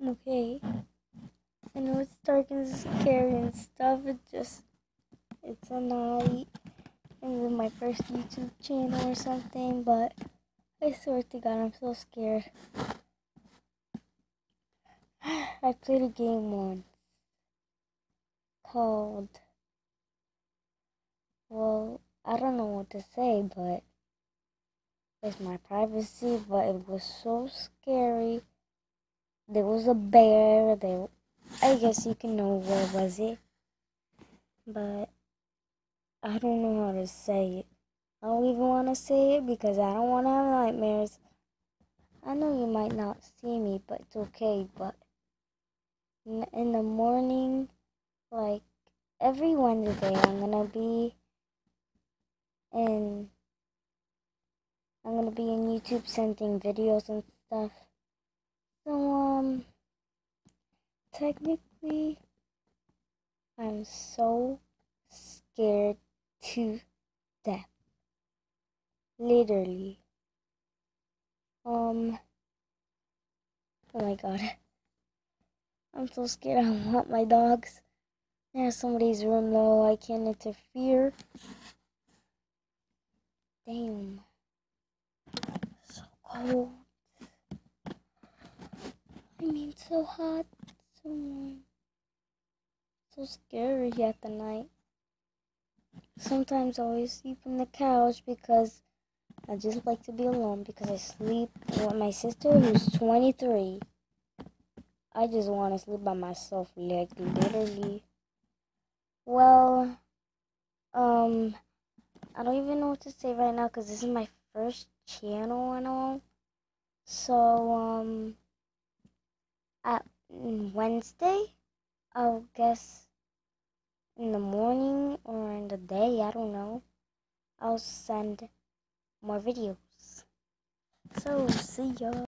Okay. I know it's dark and scary and stuff. It's a night. And then my first YouTube channel or something, but I swear to God, I'm so scared. I played a game once called, well, I don't know what to say, but it's my privacy, but it was so scary. There was a bear. I guess you can know where was it, but I don't know how to say it. I don't even want to say it because I don't want to have nightmares. I know you might not see me, but it's okay. But in the morning, like every Wednesday, in I'm gonna be in YouTube sending videos and stuff. So technically, I'm so scared to death. Literally. Oh my God. I'm so scared. I want my dogs. There's somebody's room though. I can't interfere. Damn. So cold. I mean, so hot. So scary at the night. Sometimes I always sleep on the couch because I just like to be alone because I sleep with my sister who's 23. I just want to sleep by myself, like literally. Well, I don't even know what to say right now because this is my first channel and all. So, at Wednesday, I'll guess in the morning or in the day, I don't know, I'll send more videos. So, see ya.